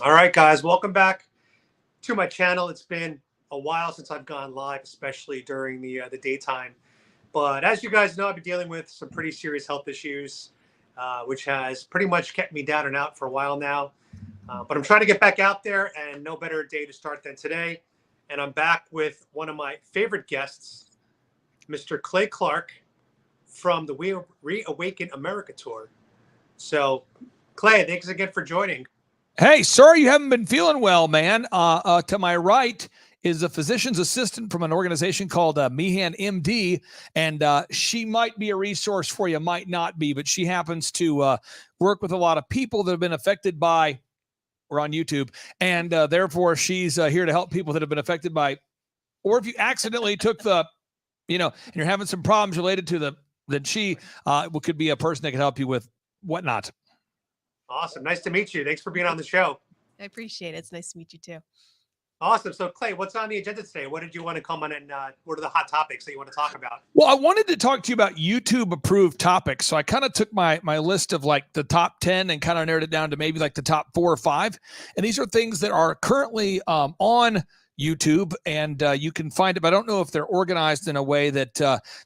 All right, guys, welcome back to my channel. It's been a while since I've gone live, especially during the daytime. But as you guys know, I've been dealing with some pretty serious health issues, which has pretty much kept me down and out for a while now. But I'm trying to get back out there, and no better day to start than today. And I'm back with one of my favorite guests, Mr. Clay Clark from the We Reawaken America tour. So, Clay, thanks again for joining. Hey, sorry you haven't been feeling well, man. To my right is a physician's assistant from an organization called Meehan MD, and she might be a resource for you, might not be, but she happens to work with a lot of people that have been affected by, we're on YouTube, and therefore she's here to help people that have been affected by, or if you accidentally took the, and you're having some problems related to then she could be a person that can help you with whatnot. Awesome. Nice to meet you. Thanks for being on the show. I appreciate it. It's nice to meet you too. Awesome. So, Clay, what's on the agenda today? What did you want to come on and what are the hot topics that you want to talk about? Well, I wanted to talk to you about YouTube approved topics. So I kind of took my list of like the top 10 and kind of narrowed it down to maybe like the top 4 or 5. And these are things that are currently on YouTube, and you can find it, but I don't know if they're organized in a way that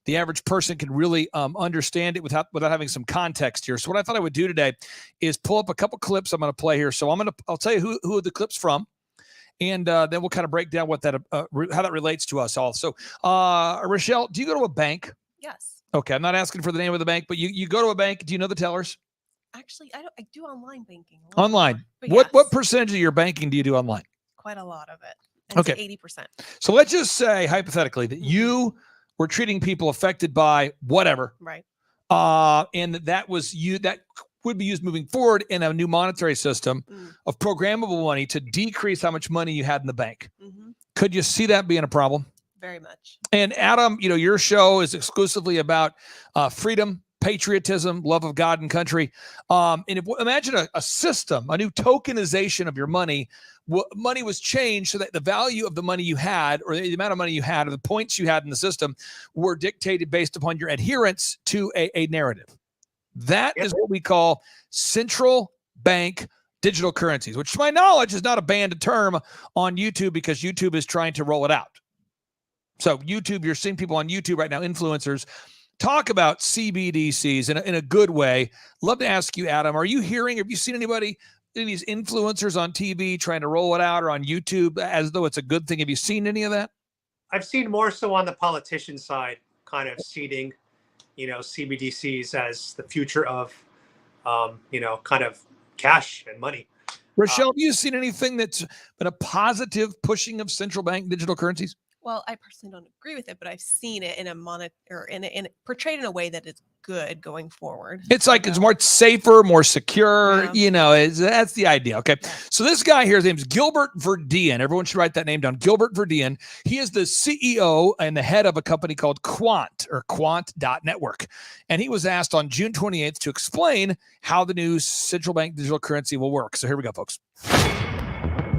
the average person can really understand it without having some context here. So what I thought I would do today is pull up a couple clips I'm going to play here. So I'll tell you who are the clips from, and then we'll kind of break down what that how that relates to us all. So Rochelle, do you go to a bank? Yes. Okay, I'm not asking for the name of the bank, but you go to a bank. Do you know the tellers? Actually, I do online banking. Online. What percentage of your banking do you do online? Quite a lot of it. Okay. 80%. So let's just say hypothetically that you were treating people affected by whatever. Right. And that would be used moving forward in a new monetary system of programmable money to decrease how much money you had in the bank. Mm-hmm. Could you see that being a problem? Very much. And Adam, your show is exclusively about freedom, patriotism, love of God and country. Imagine a system, a new tokenization of your money. Money was changed so that the value of the money you had, or the amount of money you had, or the points you had in the system were dictated based upon your adherence to a narrative. That is what we call central bank digital currencies, which to my knowledge is not a banned term on YouTube because YouTube is trying to roll it out. So YouTube, you're seeing people on YouTube right now, influencers, talk about CBDCs in a good way. Love to ask you, Adam, have you seen any of these influencers on TV trying to roll it out or on YouTube as though it's a good thing? Have you seen any of that? I've seen more so on the politician side, kind of seeding, CBDCs as the future of, kind of cash and money. Rochelle, have you seen anything that's been a positive pushing of central bank digital currencies? Well, I personally don't agree with it, but I've seen it in portrayed in a way that is good going forward. It's like it's more safer, more secure. Yeah. That's the idea. Okay, yeah. So this guy here, his name's Gilbert Verdian. Everyone should write that name down. Gilbert Verdian. He is the CEO and the head of a company called Quant or Quant.network, and he was asked on June 28th to explain how the new central bank digital currency will work. So here we go, folks.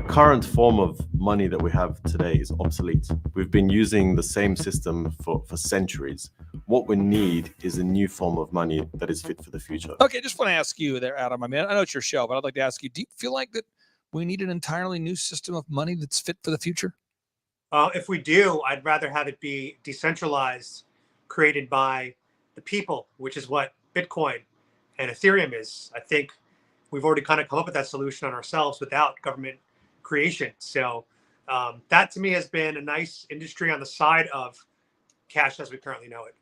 Current form of money that we have today is obsolete. We've been using the same system for centuries. What we need is a new form of money that is fit for the future. Okay, just want to ask you there, Adam. I mean, I know it's your show, but I'd like to ask you, do you feel like that we need an entirely new system of money that's fit for the future? If we do, I'd rather have it be decentralized, created by the people, which is what Bitcoin and Ethereum is. I think we've already kind of come up with that solution on ourselves without government creation. So that to me has been a nice industry on the side of cash as we currently know it.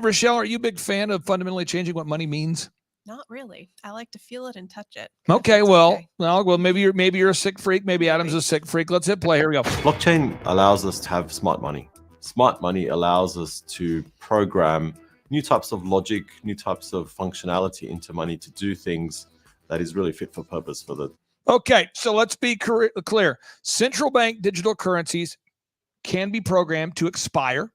Rochelle, are you a big fan of fundamentally changing what money means? Not really. I like to feel it and touch it. Okay, well, maybe you're a sick freak. Maybe Adam's a sick freak. Let's hit play. Here we go. Blockchain allows us to have smart money. Smart money allows us to program new types of logic, new types of functionality into money to do things that is really fit for purpose for the. Okay, so let's be clear. Central bank digital currencies can be programmed to expire,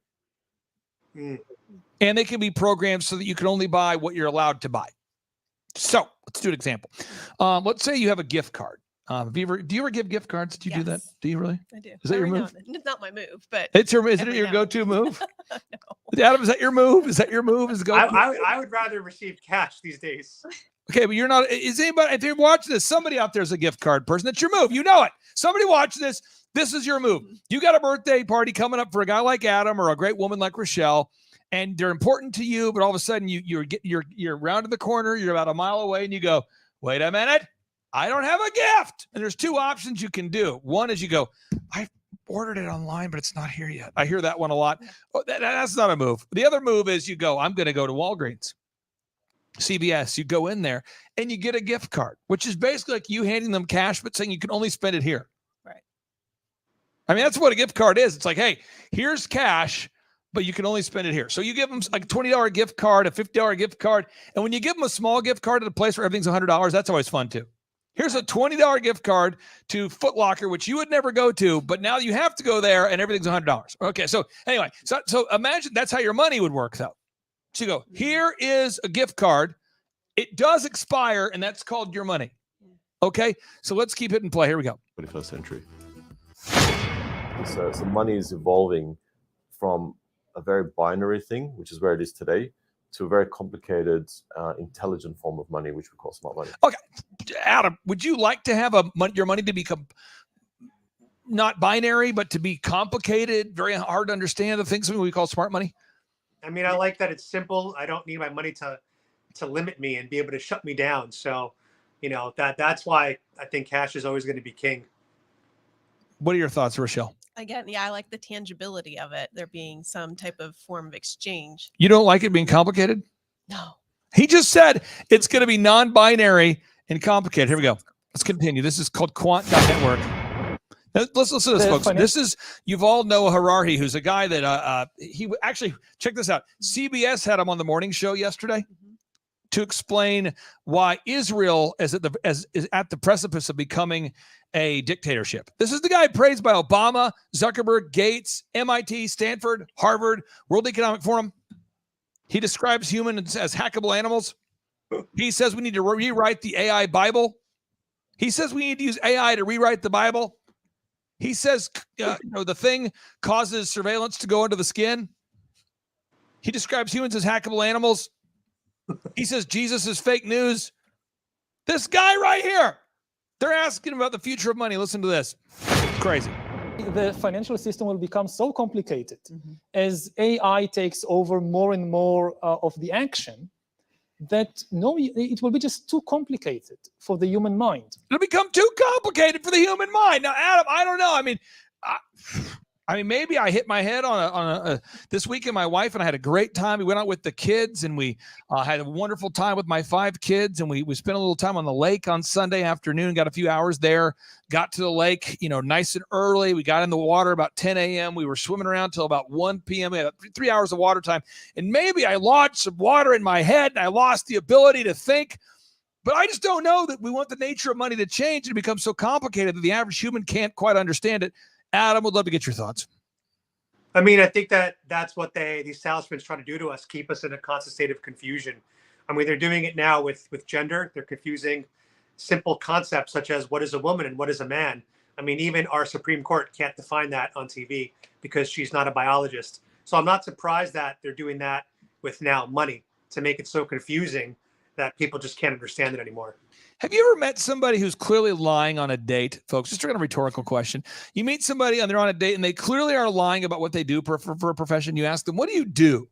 and they can be programmed so that you can only buy what you're allowed to buy. So let's do an example. Let's say you have a gift card. Do you ever give gift cards? Do you do that? Do you really? I do. Is that your move? It's not my move, but is it your go-to move? No. Adam, is that your move? Is that your move? I would rather receive cash these days. Okay, but you're not. Is anybody? If you're watching this, somebody out there is a gift card person. That's your move. You know it. Somebody watching this. This is your move. You got a birthday party coming up for a guy like Adam or a great woman like Rochelle, and they're important to you. But all of a sudden, you're rounding the corner. You're about a mile away, and you go, "Wait a minute, I don't have a gift." And there's two options you can do. One is you go, "I ordered it online, but it's not here yet." I hear that one a lot. Oh, that's not a move. The other move is you go, "I'm going to go to Walgreens, CVS." You go in there and you get a gift card, which is basically like you handing them cash, but saying you can only spend it here. Right. I mean, that's what a gift card is. It's like, hey, here's cash, but you can only spend it here. So you give them like a $20 gift card, a $50 gift card. And when you give them a small gift card at a place where everything's $100, that's always fun too. Here's a $20 gift card to Foot Locker, which you would never go to, but now you have to go there and everything's $100. Okay. So anyway, so imagine that's how your money would work though. So you go, here is a gift card. It does expire, and that's called your money. Okay, so let's keep it in play. Here we go. 21st century. So money is evolving from a very binary thing, which is where it is today, to a very complicated, intelligent form of money, which we call smart money. Okay, Adam, would you like to have your money to become not binary, but to be complicated, very hard to understand, the things we call smart money? I mean, I like that it's simple. I don't need my money to limit me and be able to shut me down. So, that's why I think cash is always going to be king. What are your thoughts, Rochelle? Again, yeah, I like the tangibility of it. There being some type of form of exchange. You don't like it being complicated? No. He just said it's going to be non-binary and complicated. Here we go. Let's continue. This is called Quant.network. Let's listen to this, folks. This is Yuval Noah Harari, who's a guy that he actually, check this out. CBS had him on the morning show yesterday to explain why Israel is at the precipice of becoming a dictatorship. This is the guy praised by Obama, Zuckerberg, Gates, MIT, Stanford, Harvard, World Economic Forum. He describes humans as hackable animals. He says we need to rewrite the AI Bible. He says we need to use AI to rewrite the Bible. He says, the thing causes surveillance to go under the skin. He describes humans as hackable animals. He says Jesus is fake news. This guy right here, they're asking about the future of money. Listen to this. It's crazy. The financial system will become so complicated as AI takes over more and more of the action that it will be just too complicated for the human mind. It'll become too complicated for the human mind. Now, Adam, I don't know. I mean, maybe I hit my head on this weekend. My wife and I had a great time. We went out with the kids, and we had a wonderful time with my 5 kids. And we spent a little time on the lake on Sunday afternoon. Got a few hours there. Got to the lake, nice and early. We got in the water about 10 a.m. We were swimming around till about 1 p.m. We had 3 hours of water time. And maybe I lodged some water in my head, and I lost the ability to think. But I just don't know that we want the nature of money to change and become so complicated that the average human can't quite understand it. Adam, would love to get your thoughts. I mean, I think that's what these salesmen try to do to us, keep us in a constant state of confusion. I mean, they're doing it now with gender. They're confusing simple concepts such as what is a woman and what is a man. I mean, even our Supreme Court can't define that on TV because she's not a biologist. So I'm not surprised that they're doing that with now money to make it so confusing that people just can't understand it anymore. Have you ever met somebody who's clearly lying on a date, folks? Just a rhetorical question. You meet somebody and they're on a date and they clearly are lying about what they do for a profession. You ask them, what do you do?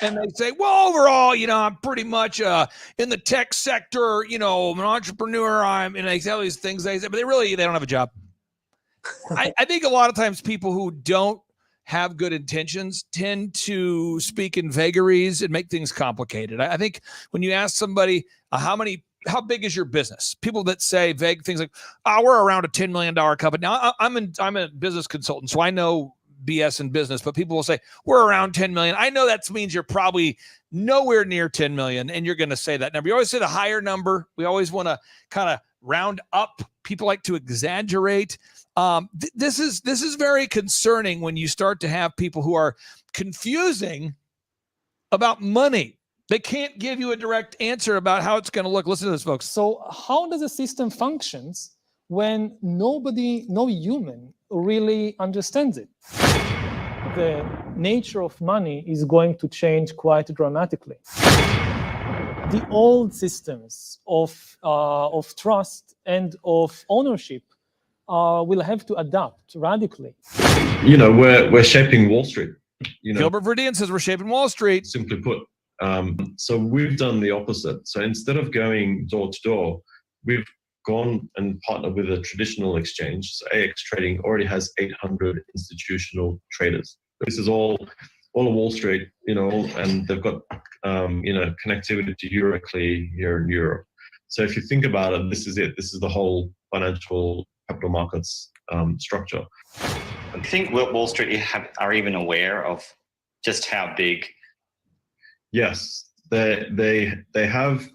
And they say, well, overall, I'm pretty much in the tech sector, I'm an entrepreneur. And they say all these things they say, but they don't have a job. I think a lot of times people who don't have good intentions tend to speak in vagaries and make things complicated. I think when you ask somebody how big is your business? People that say vague things like, we're around a $10 million company. Now, I'm a business consultant, so I know BS in business, but people will say, we're around 10 million. I know that means you're probably nowhere near 10 million, and you're going to say that number. You always say the higher number. We always want to kind of round up. People like to exaggerate. This is very concerning when you start to have people who are confusing about money. They can't give you a direct answer about how it's going to look. Listen to this, folks. So how does a system functions when no human really understands it? The nature of money is going to change quite dramatically. the old systems of trust and of ownership will have to adapt radically. You know, we're shaping Wall Street. You know, Gilbert Verdian says we're shaping Wall Street. simply put. So we've done the opposite. So instead of going door to door, we've gone and partnered with a traditional exchange. So AX Trading already has 800 institutional traders. This is all of Wall Street, you know, and they've got connectivity to Euroclear here in Europe. So if you think about it, this is it. This is the whole financial capital markets structure. I think Wall Street are even aware of just how big. Yes, they have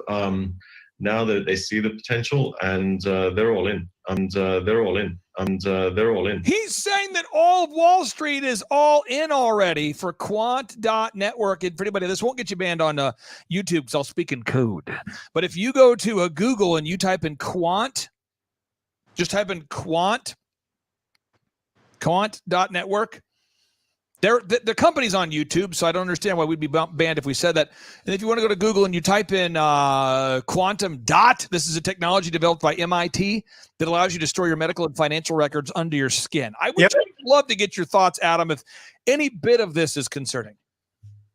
now that they see the potential, and they're all in, and they're all in, and they're all in. He's saying that all of Wall Street is all in already for Quant.network. And for anybody, this won't get you banned on YouTube because I'll speak in code. But if you go to a Google and you type in Quant, just type in Quant.network. The company's on YouTube, so I don't understand why we'd be banned if we said that. And if you want to go to Google and you type in Quantum Dot, this is a technology developed by MIT that allows you to store your medical and financial records under your skin. I would love to get your thoughts, Adam, if any bit of this is concerning.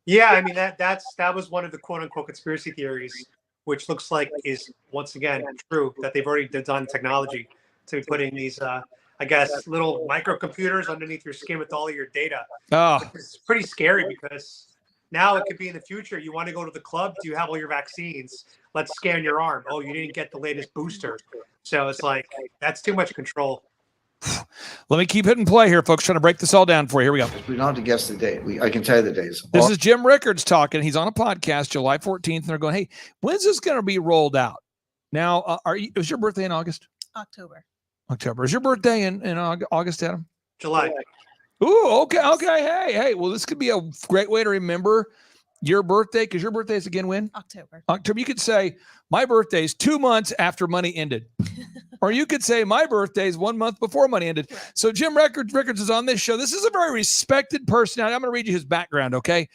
Yeah, I mean that was one of the quote unquote conspiracy theories, which looks like is once again true, that they've already done technology to be putting these I guess little microcomputers underneath your skin with all of your data. Oh, It's pretty scary because now it could be in the future. You want to go to the club? Do you have all your vaccines? Let's scan your arm. Oh, you didn't get the latest booster. So it's like, that's too much control. let me keep hitting play here, folks, trying to break this all down for you. Here we go. We don't have to guess the date. I can tell you the days. This is Jim Rickards talking. He's on a podcast July 14th, and they're going, hey, when's this going to be rolled out? Now, is your birthday in August? October. October. Is your birthday in August, Adam? July. Ooh, okay. Hey, well, this could be a great way to remember your birthday, because your birthday is again when? October. October. You could say, my birthday is 2 months after money ended. Or you could say, my birthday is 1 month before money ended. Right. So Jim Rickards is on this show. This is a very respected personality. I'm going to read you his background, okay?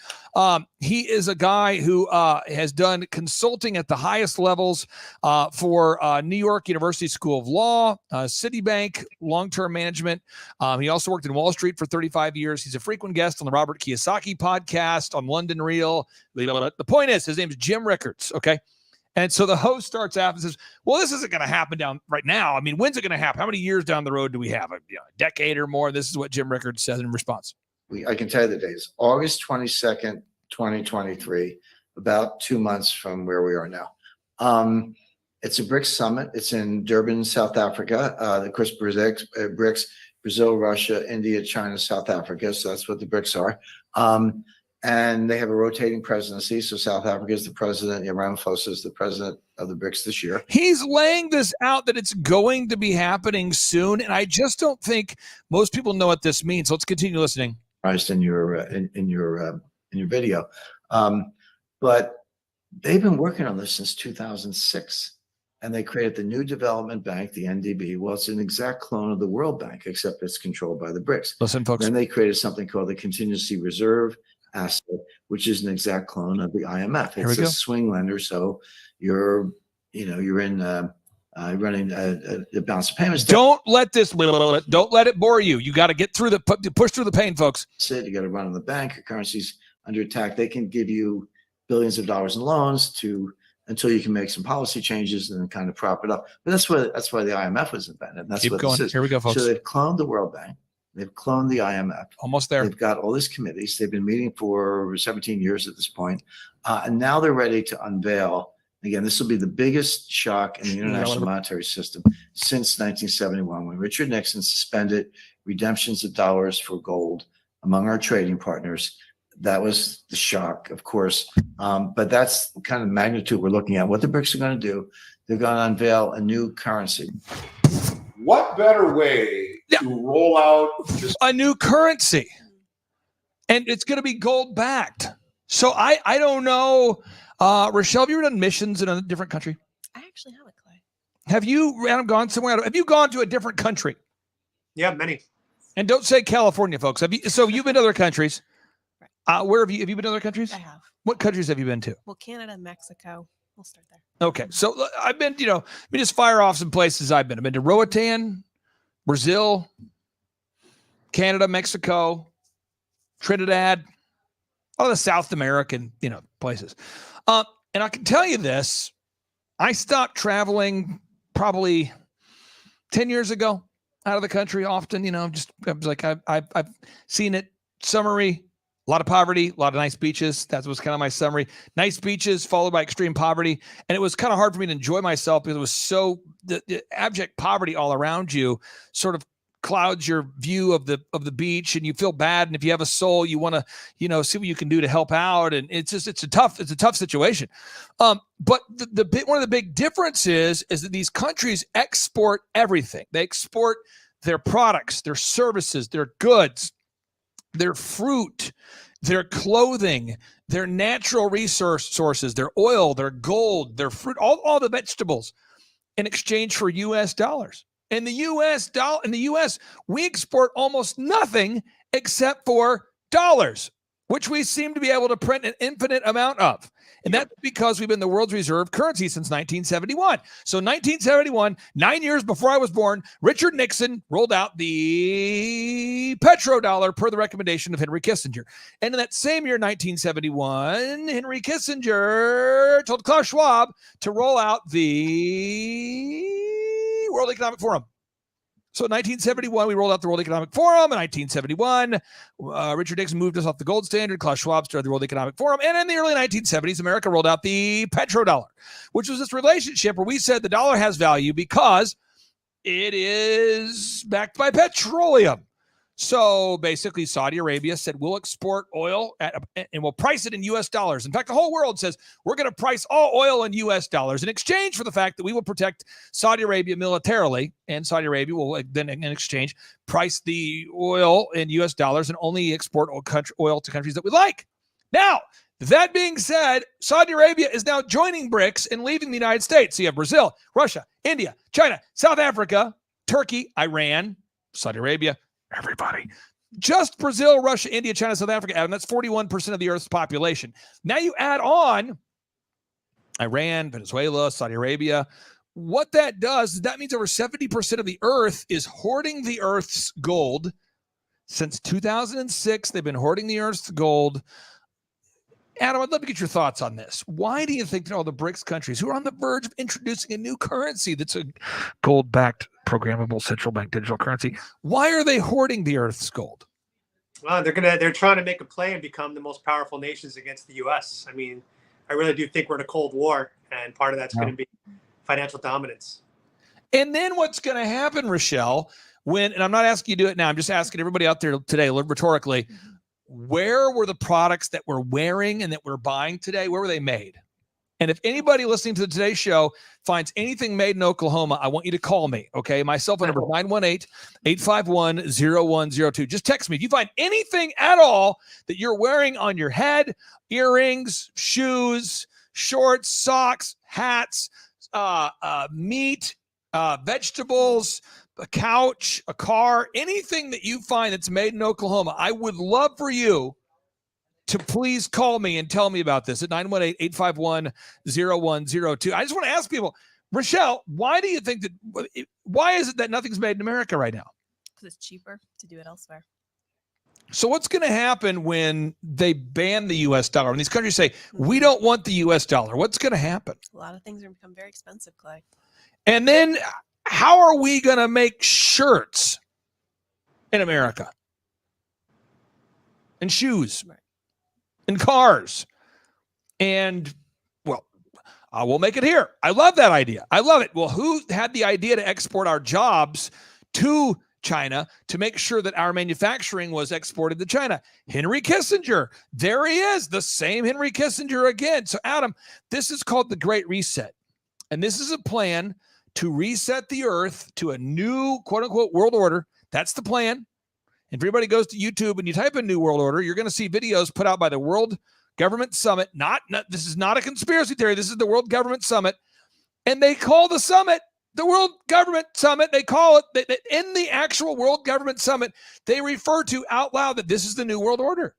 He is a guy who has done consulting at the highest levels for New York University School of Law, Citibank, long-term management. He also worked in Wall Street for 35 years. He's a frequent guest on the Robert Kiyosaki podcast, on London Real. The point is, his name is Jim Rickards, okay? And so the host starts out and says, well, this isn't going to happen down right now. I mean, when's it going to happen? How many years down the road do we have? A decade or more? This is what Jim Rickards says in response. I can tell you the days. August 22nd, 2023, about 2 months from where we are now. It's a BRICS summit. It's in Durban, South Africa. Of course, BRICS, Brazil, Russia, India, China, South Africa. So that's what the BRICS are. And they have a rotating presidency. So South Africa is the president. Ramaphosa is the president of the BRICS this year. He's laying this out that it's going to be happening soon. And I just don't think most people know what this means. So let's continue listening. In your video. But they've been working on this since 2006. And they created the New Development Bank, the NDB. Well, it's an exact clone of the World Bank, except it's controlled by the BRICS. Listen, folks. Then they created something called the Contingency Reserve Asset, which is an exact clone of the IMF. It's a swing lender, so you're running a balance of payments. Don't let it bore you. You got to get through push through the pain, folks. You got to run on the bank. Your currency's under attack. They can give you billions of dollars in loans until you can make some policy changes and then kind of prop it up. But that's why the IMF was invented. That's Keep what going. this is. Here we go, folks. So they've cloned the World Bank. They've cloned the IMF. Almost there. They've got all these committees. They've been meeting for 17 years at this point. And now they're ready to unveil. Again, this will be the biggest shock in the international monetary system since 1971, when Richard Nixon suspended redemptions of dollars for gold among our trading partners. That was the shock, of course. But that's the kind of magnitude we're looking at. What the BRICS are going to do, they're going to unveil a new currency. What better way to roll out a new currency? And it's going to be gold backed. So I don't know. Rochelle, have you ever done missions in a different country? I actually haven't, Clay. Have you, Adam, gone somewhere? Have you gone to a different country? Yeah, many. And don't say California, folks. So you've been to other countries. Where have you been to other countries? I have. What countries have you been to? Well, Canada, Mexico, We'll start there. Okay. So I've been, let me just fire off some places I've been. I've been to Roatan, Brazil, Canada, Mexico, Trinidad, all the South American, places. And I can tell you this, I stopped traveling probably 10 years ago out of the country often, I was like, I've seen it. Summary, a lot of poverty, a lot of nice beaches. That was kind of my summary. Nice beaches followed by extreme poverty. And it was kind of hard for me to enjoy myself because it was so the abject poverty all around you sort of clouds your view of the beach, and you feel bad. And if you have a soul, you want to, see what you can do to help out. And it's a tough situation. But one of the big differences is that these countries export everything. They export their products, their services, their goods, their fruit, their clothing, their natural sources, their oil, their gold, their fruit, all the vegetables in exchange for US dollars. In the US, we export almost nothing except for dollars, which we seem to be able to print an infinite amount of. And that's because we've been the world's reserve currency since 1971. So 1971, 9 years before I was born, Richard Nixon rolled out the petrodollar per the recommendation of Henry Kissinger. And in that same year, 1971, Henry Kissinger told Klaus Schwab to roll out the World Economic Forum. So in 1971, we rolled out the World Economic Forum. In 1971, Richard Nixon moved us off the gold standard. Klaus Schwab started the World Economic Forum. And in the early 1970s, America rolled out the petrodollar, which was this relationship where we said the dollar has value because it is backed by petroleum. So basically, Saudi Arabia said, we'll export oil and we'll price it in U.S. dollars. In fact, the whole world says we're going to price all oil in U.S. dollars in exchange for the fact that we will protect Saudi Arabia militarily. And Saudi Arabia will then, in exchange, price the oil in U.S. dollars and only export oil to countries that we like. Now, that being said, Saudi Arabia is now joining BRICS and leaving the United States. So you have Brazil, Russia, India, China, South Africa, Turkey, Iran, Saudi Arabia, everybody. Just Brazil, Russia, India, China, South Africa, Adam, that's 41% of the Earth's population. Now you add on Iran, Venezuela, Saudi Arabia. What that does is that means over 70% of the Earth is hoarding the Earth's gold. Since 2006, they've been hoarding the Earth's gold. Adam, I'd love to get your thoughts on this. Why do you think that all the BRICS countries who are on the verge of introducing a new currency that's a gold-backed, programmable central bank digital currency, why are they hoarding the Earth's gold? Well, they're trying to make a play and become the most powerful nations against the U.S. I mean, I really do think we're in a Cold War, and part of that's going to be financial dominance. And then what's going to happen, Rochelle, and I'm not asking you to do it now, I'm just asking everybody out there today, rhetorically, where were the products that we're wearing and that we're buying today? Where were they made? And if anybody listening to today's show finds anything made in Oklahoma, I want you to call me, okay? My cell phone number is 918-851-0102. Just text me. If you find anything at all that you're wearing on your head, earrings, shoes, shorts, socks, hats, meat, vegetables, a couch, a car, anything that you find that's made in Oklahoma, I would love for to please call me and tell me about this at 918-851-0102. I just want to ask people, Rochelle, why is it that nothing's made in America right now? Because it's cheaper to do it elsewhere. So what's going to happen when they ban the U.S. dollar? When these countries say, we don't want the U.S. dollar, what's going to happen? A lot of things are going to become very expensive, Clay. And then how are we going to make shirts in America? And shoes? Right. And cars? And, well, we'll make it here. I love that idea. I love it. Well, who had the idea to export our jobs to China to make sure that our manufacturing was exported to China? Henry Kissinger. There he is, the same Henry Kissinger again. So, Adam, this is called the Great Reset. And this is a plan to reset the earth to a new, quote unquote, world order. That's the plan. If everybody goes to YouTube and you type in New World Order, you're going to see videos put out by the World Government Summit. This is not a conspiracy theory. This is the World Government Summit. And they call the summit the World Government Summit. They call it, in the actual World Government Summit, they refer to out loud that this is the New World Order.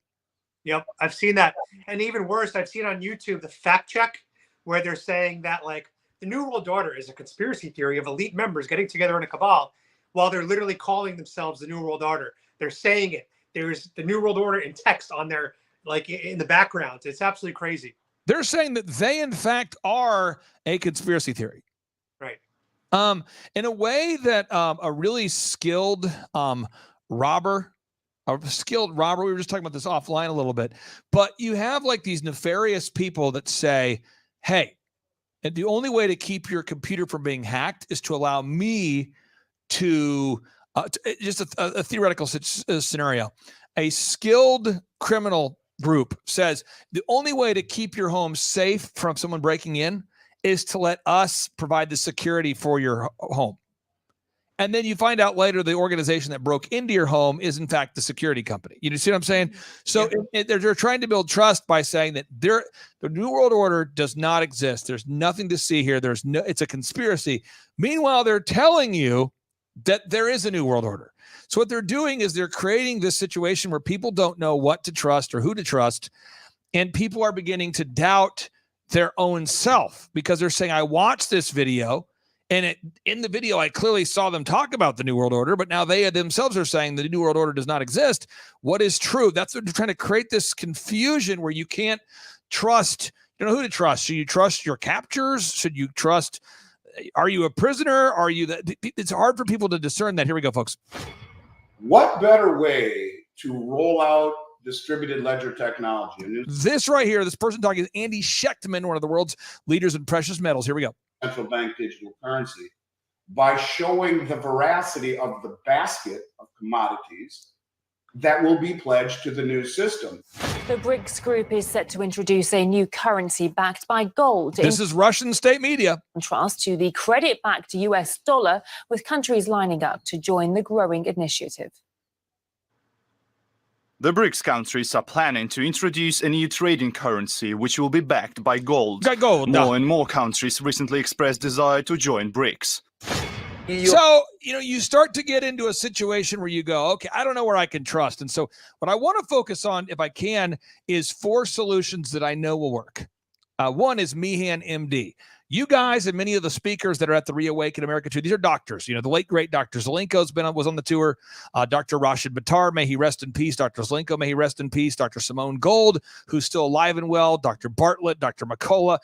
Yep, I've seen that. And even worse, I've seen on YouTube the fact check where they're saying that like the New World Order is a conspiracy theory of elite members getting together in a cabal, while they're literally calling themselves the New World Order. They're saying it. There's the New World Order in text on their like in the background. It's absolutely crazy. They're saying that they, in fact, are a conspiracy theory. Right. In a way that a really skilled robber, we were just talking about this offline a little bit, but you have like these nefarious people that say, hey, and the only way to keep your computer from being hacked is to allow me to just a theoretical scenario. A skilled criminal group says the only way to keep your home safe from someone breaking in is to let us provide the security for your home. And then you find out later the organization that broke into your home is in fact the security company. You see what I'm saying? So they're trying to build trust by saying that the New World Order does not exist. There's nothing to see here. It's a conspiracy. Meanwhile, they're telling you that there is a New World Order. So what they're doing is they're creating this situation where people don't know what to trust or who to trust. And people are beginning to doubt their own self because they're saying, I watched this video and in the video, I clearly saw them talk about the New World Order, but now they themselves are saying the New World Order does not exist. What is true? That's what they're trying to create, this confusion where you can't trust, you know, who to trust. Should you trust your captors? Should you trust, are you a prisoner? Are you that? It's hard for people to discern that. Here we go, folks. What better way to roll out distributed ledger technology? This right here, this person talking is Andy Schechtman, one of the world's leaders in precious metals. Here we go. Central bank digital currency by showing the veracity of the basket of commodities that will be pledged to the new system. The BRICS group is set to introduce a new currency backed by gold. This is Russian state media. In contrast to the credit-backed US dollar, with countries lining up to join the growing initiative. The BRICS countries are planning to introduce a new trading currency which will be backed by gold. More and more countries recently expressed desire to join BRICS. So, you know, you start to get into a situation where you go, okay, I don't know where I can trust. And so what I want to focus on, if I can, is 4 solutions that I know will work. One is Meehan MD. You guys and many of the speakers that are at the Reawaken America tour, these are doctors. You know, the late, great Dr. Zelenko was on the tour. Dr. Rashid Buttar, may he rest in peace. Dr. Zelenko, may he rest in peace. Dr. Simone Gold, who's still alive and well. Dr. Bartlett, Dr. McCullough,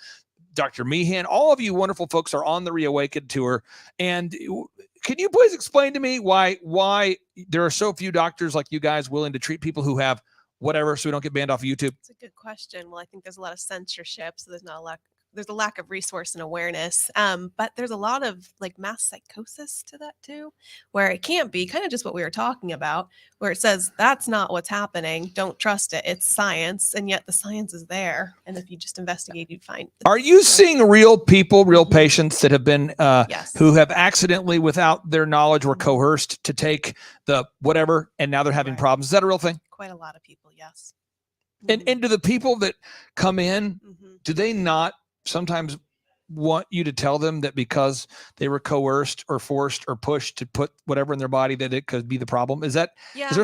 Dr. Meehan, all of you wonderful folks are on the Reawaken tour. And can you please explain to me why there are so few doctors like you guys willing to treat people who have whatever so we don't get banned off of YouTube? It's a good question. Well, I think there's a lot of censorship, so there's a lack of resource and awareness. But there's a lot of like mass psychosis to that too, where it can't be kind of just what we were talking about, where it says that's not what's happening. Don't trust it. It's science. And yet the science is there. And if you just investigate, you'd find. Are you seeing real people, real patients that have been, Yes. who have accidentally, without their knowledge, were coerced to take the whatever, and now they're having problems? Is that a real thing? Quite a lot of people, yes. And do the people that come in, do they not sometimes want you to tell them that because they were coerced or forced or pushed to put whatever in their body that it could be the problem? Is there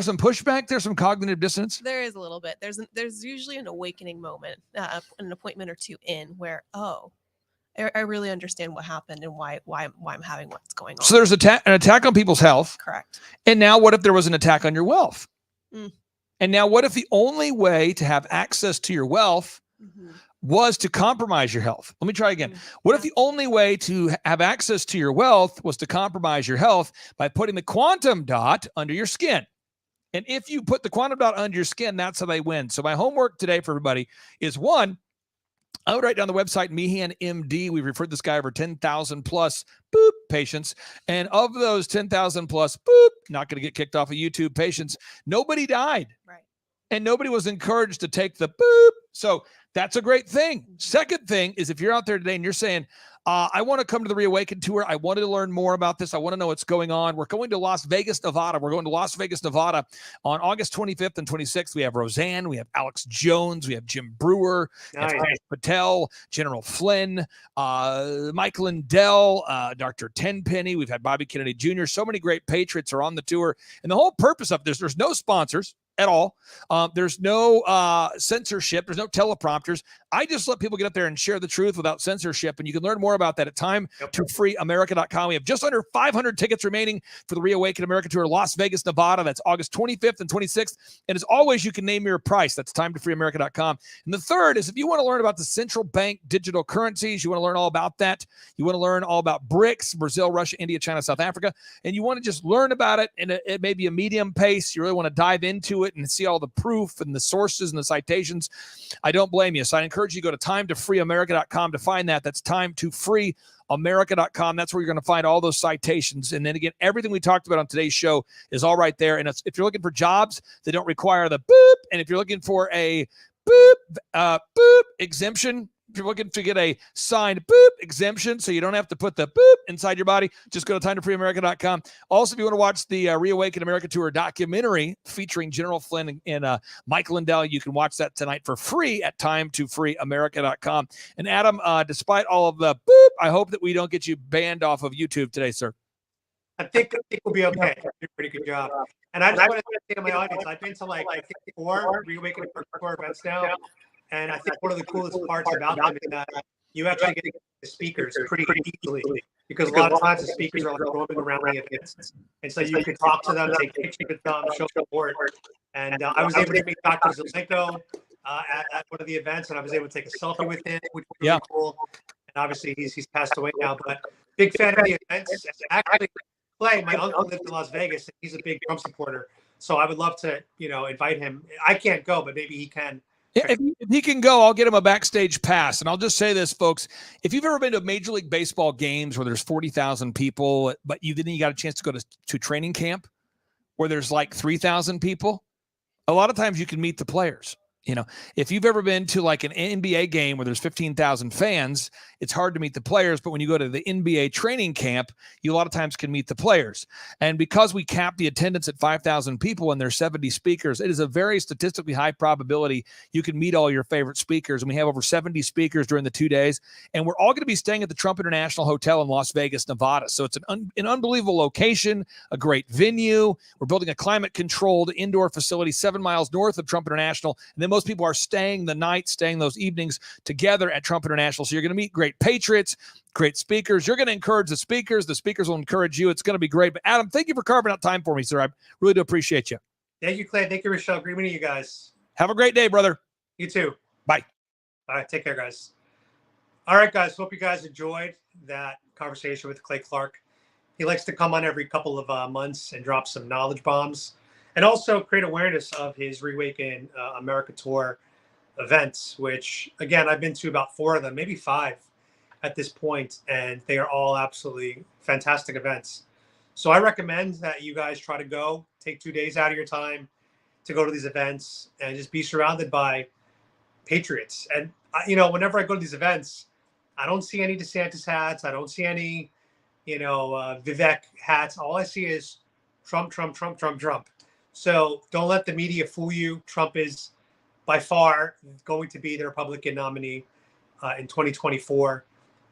some pushback? There's some cognitive dissonance? There is a little bit. There's usually an awakening moment, an appointment or two in where, I really understand what happened and why I'm having what's going on. So there's an attack on people's health. Correct. And now what if there was an attack on your wealth? Mm. And now what if the only way to have access to your wealth was to compromise your health? Let me try again. What if the only way to have access to your wealth was to compromise your health by putting the quantum dot under your skin? And if you put the quantum dot under your skin, that's how they win. So my homework today for everybody is, one, I would write down the website Meehan MD. We've referred this guy over 10,000 plus patients. And of those 10,000 plus not going to get kicked off of YouTube patients, nobody died. Right. And nobody was encouraged to take the So that's a great thing. Second thing is, if you're out there today and you're saying, I want to come to the Reawaken tour. I wanted to learn more about this. I want to know what's going on. We're going to Las Vegas, Nevada. We're going to Las Vegas, Nevada on August 25th and 26th. We have Roseanne. We have Alex Jones. We have Jim Brewer, Nice. Patel, General Flynn, Michael Lindell, Dr. Tenpenny. We've had Bobby Kennedy Jr. So many great patriots are on the tour. And the whole purpose of this, there's no sponsors at all. There's no censorship. There's no teleprompters. I just let people get up there and share the truth without censorship. And you can learn more about that at timetofreeamerica.com. We have just under 500 tickets remaining for the Reawaken America Tour, Las Vegas, Nevada. That's August 25th and 26th. And as always, you can name your price. That's timetofreeamerica.com. And the third is if you want to learn about the central bank digital currencies, you want to learn all about that. You want to learn all about BRICS, Brazil, Russia, India, China, South Africa. And you want to just learn about it in it may be a medium pace. You really want to dive into it and see all the proof and the sources and the citations. I don't blame you. So I encourage you to go to timetofreeamerica.com to find that. That's timetofreeamerica.com. That's where you're going to find all those citations. And then again, everything we talked about on today's show is all right there. And if you're looking for jobs that don't require the boop, and if you're looking for a boop exemption, if you're looking to get a signed boop exemption so you don't have to put the boop inside your body, just go to timetofreeamerica.com. Also, if you want to watch the Reawaken America Tour documentary featuring General Flynn and Mike Lindell, you can watch that tonight for free at timetofreeamerica.com. And Adam, despite all of the boop, I hope that we don't get you banned off of YouTube today, sir. I think we'll be okay. You did a pretty good job. And I just want to say to my audience, I've been to I think 4 Reawaken America Tour events now. And I think one of the coolest parts about them is that you actually get the speakers pretty easily, because a lot of times the speakers are roaming around the events. And so you can talk to them, take pictures with them, show support. And I was able to meet Dr. Zelenko at one of the events, and I was able to take a selfie with him, which was really cool. And obviously he's passed away now, but big fan of the events. Actually, Clay, my uncle lived in Las Vegas, and he's a big Trump supporter. So I would love to, invite him. I can't go, but maybe he can. If he can go, I'll get him a backstage pass. And I'll just say this, folks. If you've ever been to Major League Baseball games where there's 40,000 people, but you got a chance to go to training camp where there's like 3,000 people, a lot of times you can meet the players. If you've ever been to like an NBA game where there's 15,000 fans, it's hard to meet the players. But when you go to the NBA training camp, you a lot of times can meet the players. And because we cap the attendance at 5,000 people and there's 70 speakers, it is a very statistically high probability you can meet all your favorite speakers. And we have over 70 speakers during the 2 days. And we're all going to be staying at the Trump International Hotel in Las Vegas, Nevada. So it's an unbelievable location, a great venue. We're building a climate-controlled indoor facility 7 miles north of Trump International. And then most people are staying those evenings together at Trump International. So you're going to meet great patriots, great speakers. You're going to encourage the speakers. The speakers will encourage you. It's going to be great. But Adam, thank you for carving out time for me, sir. I really do appreciate you. Thank you, Clay. Thank you, Rochelle. Great meeting you guys. Have a great day, brother. You too. Bye. All right. Take care, guys. All right, guys. Hope you guys enjoyed that conversation with Clay Clark. He likes to come on every couple of months and drop some knowledge bombs, and also create awareness of his Reawaken America Tour events, which, again, I've been to about 4 of them, maybe 5 at this point, and they are all absolutely fantastic events. So I recommend that you guys try to go, take 2 days out of your time to go to these events and just be surrounded by patriots. And, whenever I go to these events, I don't see any DeSantis hats. I don't see any, Vivek hats. All I see is Trump, Trump, Trump, Trump, Trump. So don't let the media fool you. Trump is by far going to be the Republican nominee in 2024.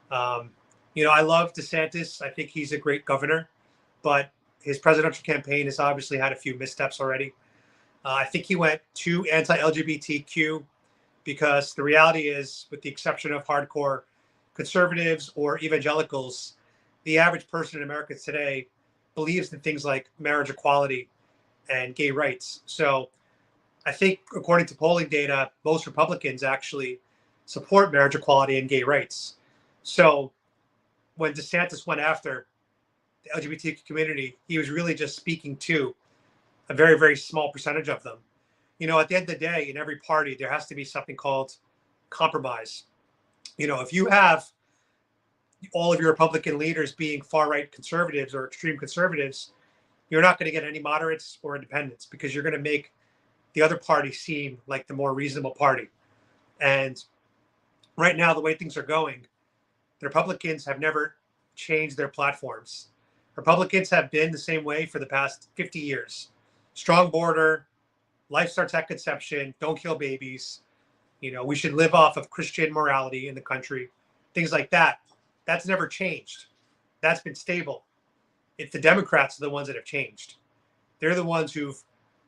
I love DeSantis. I think he's a great governor, but his presidential campaign has obviously had a few missteps already. I think he went too anti-LGBTQ because the reality is, with the exception of hardcore conservatives or evangelicals, the average person in America today believes in things like marriage equality and gay rights. So I think, according to polling data, most Republicans actually support marriage equality and gay rights. So when DeSantis went after the LGBT community, he was really just speaking to a very, very small percentage of them. At the end of the day, in every party, there has to be something called compromise. If you have all of your Republican leaders being far-right conservatives or extreme conservatives, you're not going to get any moderates or independents, because you're going to make the other party seem like the more reasonable party. And right now, the way things are going, the Republicans have never changed their platforms. Republicans have been the same way for the past 50 years. Strong border, life starts at conception, don't kill babies. We should live off of Christian morality in the country, things like that. That's never changed. That's been stable. It's the Democrats are the ones that have changed. They're the ones who've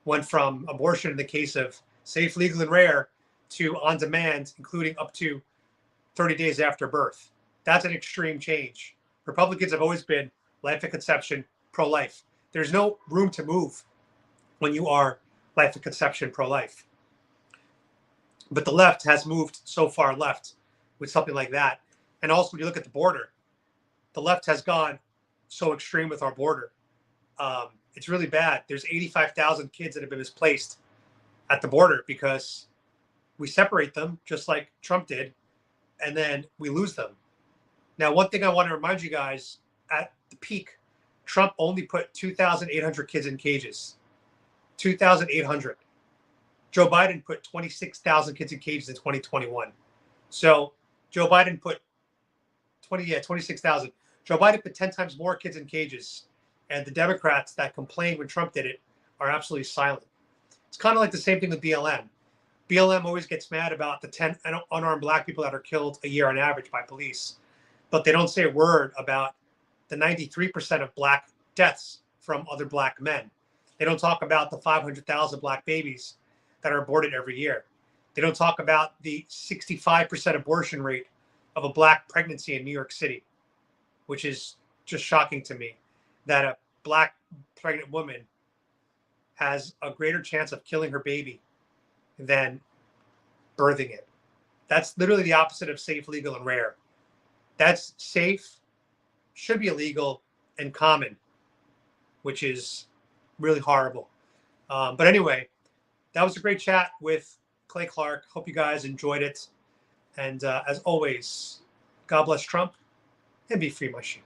went from abortion in the case of safe, legal, and rare to on demand, including up to 30 days after birth. That's an extreme change. Republicans have always been life at conception, pro-life. There's no room to move when you are life at conception, pro-life. But the left has moved so far left with something like that. And also, when you look at the border, the left has gone so extreme with our border. It's really bad. There's 85,000 kids that have been misplaced at the border because we separate them just like Trump did, and then we lose them. Now, one thing I want to remind you guys, at the peak, Trump only put 2,800 kids in cages. 2,800. Joe Biden put 26,000 kids in cages in 2021. So Joe Biden put 26,000. Joe Biden put 10 times more kids in cages. And the Democrats that complained when Trump did it are absolutely silent. It's kind of like the same thing with BLM. BLM always gets mad about the 10 unarmed black people that are killed a year on average by police, but they don't say a word about the 93% of black deaths from other black men. They don't talk about the 500,000 black babies that are aborted every year. They don't talk about the 65% abortion rate of a black pregnancy in New York City, which is just shocking to me, that a black pregnant woman has a greater chance of killing her baby than birthing it. That's literally the opposite of safe, legal, and rare. That's safe, should be illegal, and common, which is really horrible. But anyway, that was a great chat with Clay Clark. Hope you guys enjoyed it. And as always, God bless Trump and be free, my sheep.